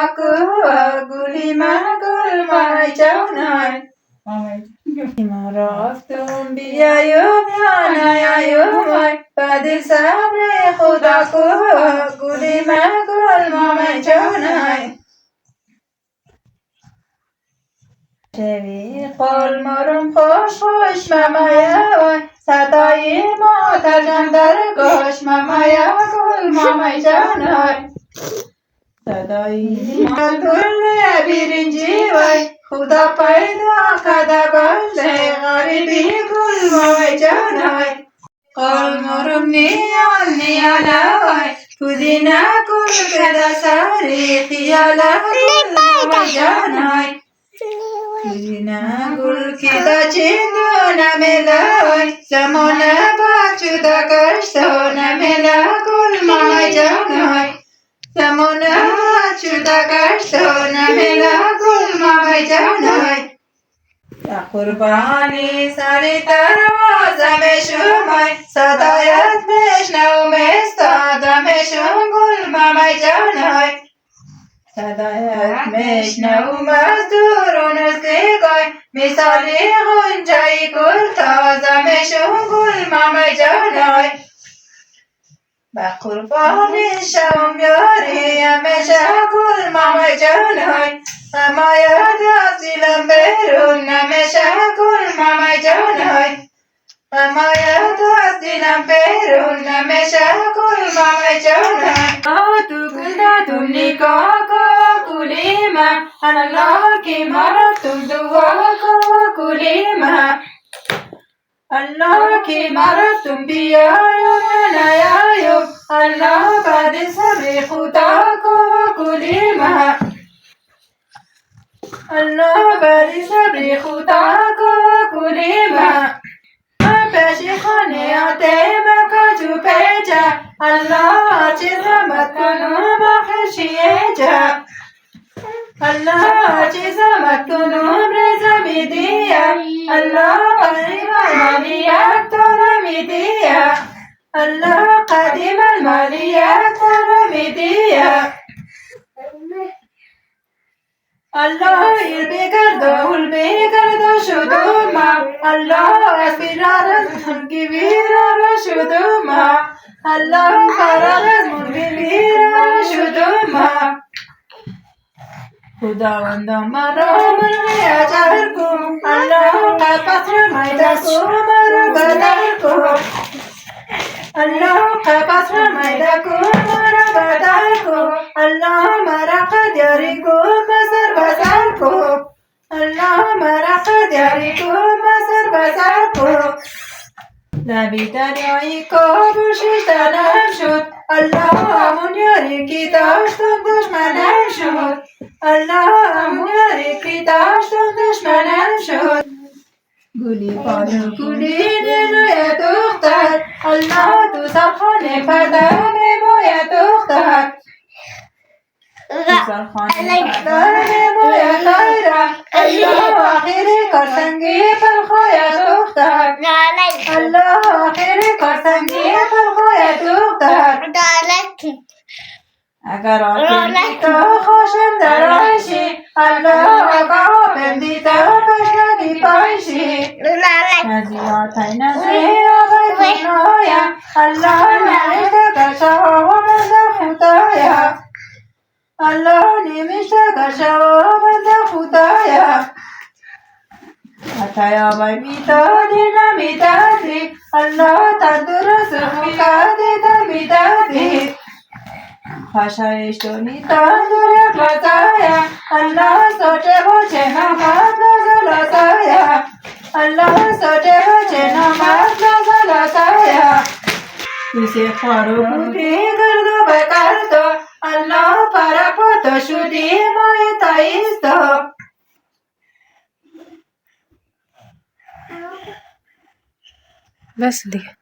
aku guli magul mai jaunai Maraftum biayum yanayayumai Padil sabre khudaku guli magul mai jaunai شوی قول مرم خوش خوش ممایوی صدای مادرم در گوش ممایا گل مامای جانای صدای مادر بیرنجی وی خدا پیدا کده گل غریبی گل مامای جانای قول مرم نیال نیالوی پودینه گل کده سری خیاله گل مامای جانای Pudina gul kita cinta namela zamana bacuda karso namela gul mama janai zamana bacuda karso namela gul mama janai ya qurbani sari darwaza mein shumai sadayat meshnav mestada mein shum gul mama janai صدایت میشنوم از دور و نزدیکای مثالی غنچه‌ی گل تازه میشم گل مامی جانای به قربان شوم یاری همیشه گل مامی جانای غمایت از دلم بیرون نمیشه گل مامی جانای غمایت از دلم بیرون نمیشه گل مامی جانای تو گل دادم نگاه kulima Allah ki maratum dua ko kulima Allah ki maratum biayo nayayo Allah bade sabri khuda ko kulima Allah bade sabri khuda ko kulima peshi khane aate maka chupeja Allah chizmat kanu makhshiyeja Allah cizamat kunum reza midiya Allah qadim al-maliyat tora midiya Allah qadim al-maliyat tora midiya Allah ilbigardo shuduma Allah asbirar munkivirar shuduma Allah fararaz munkivirar shuduma خداوند مرا مرغی اجر کن الله قفص میده کو مرا بدر کن الله قفص میده کو مرا بدر کن الله مرا قدیاری کن بسر بسر کن الله مرا قدیاری کن بسر بسر کن نبی دریایی کابل شیشتنم شد الله همون یاری کی داشتم دشمنم شد الله همون یاری کی داشتم دشمنم شد گلی بانو گلی دلوی دختر الله تو سرخانه پدر میباید دختر تو سرخانه پدر میباید خیرم الله آخری کارسنگی پرخوی دختر الله آخری کارسنگی پرخوی دختر اگر آفرین تو خوشم درایشی الله آقا بندیده پشنگی پایشی نزی آتای نزی آقای بنایم الله نمیشته گرشه و بنده خدایم الله نمیشته گرشه و بنده خدایم حتی آبای میدادی نمیدادی الله تندرست میکردی میدادی خشایش دونی تندور لازایا الله سوچه بوچه نماز لازایا الله سوچه بوچه نماز لازایا کسی خوارو بودی گردو بکردو الله پرا پتو شدی مای تایستو بس دیگه